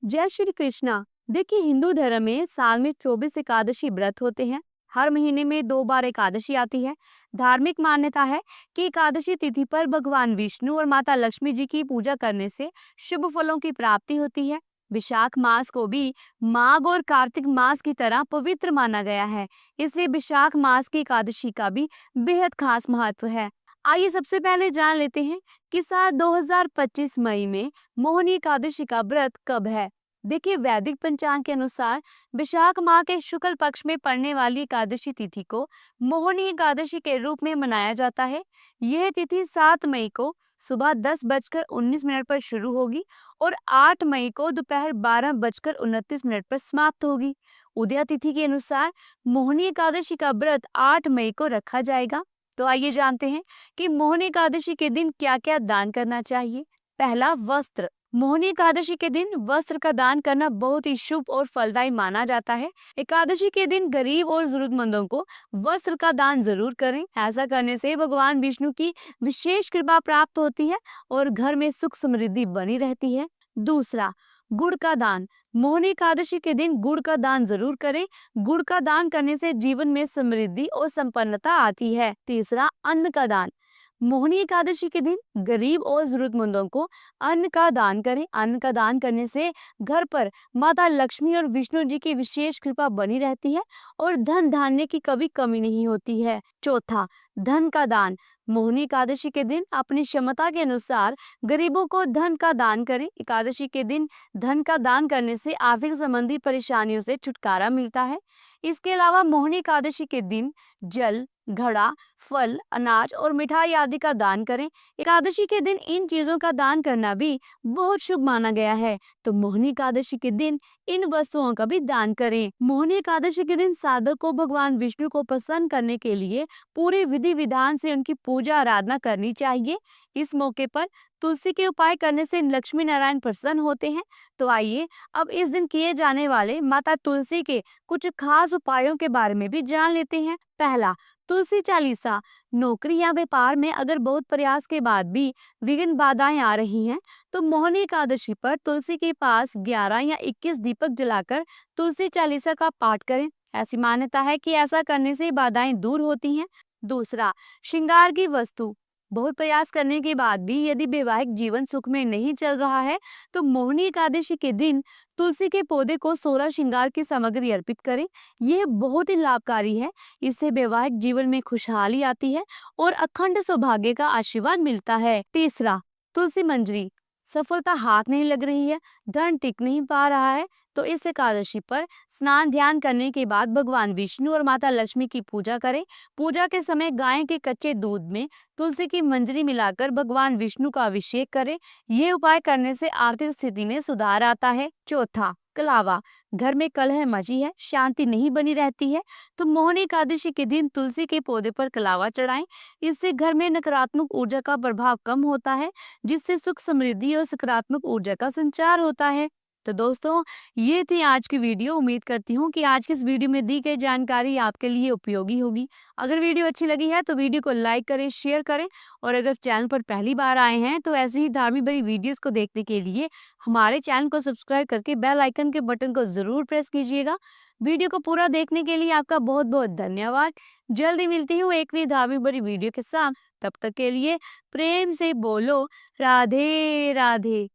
जय श्री कृष्णा। देखिए, हिंदू धर्म में साल में 24 एकादशी व्रत होते हैं। हर महीने में 2 बार एकादशी आती है। धार्मिक मान्यता है कि एकादशी तिथि पर भगवान विष्णु और माता लक्ष्मी जी की पूजा करने से शुभ फलों की प्राप्ति होती है। विशाख मास को भी माघ और कार्तिक मास की तरह पवित्र माना गया है, इसलिए विशाख मास की एकादशी का भी बेहद खास महत्व है। आइए सबसे पहले जान लेते हैं कि साल 2025 मई में मोहनी एकादशी का व्रत कब है। देखिए, वैदिक पंचांग के अनुसार विशाख माह के शुक्ल पक्ष में पड़ने वाली एकादशी तिथि को मोहनी एकादशी के रूप में मनाया जाता है। यह तिथि 7 मई को सुबह 10:19 पर शुरू होगी और 8 मई को दोपहर 12:29 पर समाप्त होगी। उदया तिथि के अनुसार मोहनी एकादशी का व्रत 8 मई को रखा जाएगा। तो आइए जानते हैं कि मोहनी एकादशी के दिन क्या क्या दान करना चाहिए। पहला, वस्त्र। मोहनी एकादशी के दिन वस्त्र का दान करना बहुत ही शुभ और फलदायी माना जाता है। एकादशी के दिन गरीब और जरूरतमंदों को वस्त्र का दान जरूर करें। ऐसा करने से भगवान विष्णु की विशेष कृपा प्राप्त होती है और घर में सुख समृद्धि बनी रहती है। दूसरा, गुड़ का दान। मोहनी एकादशी के दिन गुड़ का दान जरूर करें। गुड़ का दान करने से जीवन में समृद्धि और संपन्नता आती है। तीसरा, अन्न का दान। मोहनी एकादशी के दिन गरीब और जरूरतमंदों को अन्न का दान करें। अन्न का दान करने से घर पर माता लक्ष्मी और विष्णु जी की विशेष कृपा बनी रहती है और धन धान्य की कभी कमी नहीं होती है। चौथा, धन का दान। मोहनी एकादशी के दिन अपनी क्षमता के अनुसार गरीबों को धन का दान करें। एकादशी के दिन धन का दान करने से आर्थिक संबंधी परेशानियों से छुटकारा मिलता है। इसके अलावा मोहनी एकादशी के दिन जल, घड़ा, फल, अनाज और मिठाई आदि का दान करें। एकादशी के दिन इन चीजों का दान करना भी बहुत शुभ माना गया है। तो मोहनी एकादशी के दिन इन वस्तुओं का भी दान करें। मोहनी एकादशी के दिन साधक को भगवान विष्णु को प्रसन्न करने के लिए पूरे विधि विधान से उनकी पूजा आराधना करनी चाहिए। इस मौके पर तुलसी के उपाय करने से लक्ष्मी नारायण प्रसन्न होते हैं। तो आइए अब इस दिन किए जाने वाले माता तुलसी के कुछ खास उपायों के बारे में भी जान लेते हैं। पहला, तुलसी चालीसा। नौकरी या व्यापार में अगर बहुत प्रयास के बाद भी विघ्न बाधाएं आ रही हैं, तो मोहनी एकादशी पर तुलसी के पास 11 या 21 दीपक जलाकर तुलसी चालीसा का पाठ करें। ऐसी मान्यता है कि ऐसा करने से बाधाएं दूर होती हैं। दूसरा, श्रृंगार की वस्तु। बहुत प्रयास करने के बाद भी यदि वैवाहिक जीवन सुख में नहीं चल रहा है, तो मोहनी एकादशी के दिन तुलसी के पौधे को 16 श्रृंगार की सामग्री अर्पित करें। यह बहुत ही लाभकारी है। इससे वैवाहिक जीवन में खुशहाली आती है और अखंड सौभाग्य का आशीर्वाद मिलता है। तीसरा, तुलसी मंजरी। सफलता हाथ नहीं लग रही है, धन टिक नहीं पा रहा है, तो इस एकादशी पर स्नान ध्यान करने के बाद भगवान विष्णु और माता लक्ष्मी की पूजा करें। पूजा के समय गाय के कच्चे दूध में तुलसी की मंजरी मिलाकर भगवान विष्णु का अभिषेक करें। यह उपाय करने से आर्थिक स्थिति में सुधार आता है। चौथा, कलावा। घर में कलह मची है, शांति नहीं बनी रहती है, तो मोहनी एकादशी के दिन तुलसी के पौधे पर कलावा चढ़ाएं। इससे घर में नकारात्मक ऊर्जा का प्रभाव कम होता है, जिससे सुख समृद्धि और सकारात्मक ऊर्जा का संचार होता है। तो दोस्तों, ये थी आज की वीडियो। उम्मीद करती हूँ कि आज की इस वीडियो में दी गई जानकारी आपके लिए उपयोगी होगी। अगर वीडियो अच्छी लगी है तो वीडियो को लाइक करें, शेयर करें और अगर चैनल पर पहली बार आए हैं तो ऐसे ही धार्मिक भरी वीडियोस को देखने के लिए हमारे चैनल को सब्सक्राइब करके बेल आइकन के बटन को जरूर प्रेस कीजिएगा। वीडियो को पूरा देखने के लिए आपका बहुत बहुत धन्यवाद। जल्दी मिलती हूँ एक भी धार्मिक भरी वीडियो के साथ। तब तक के लिए प्रेम से बोलो राधे राधे।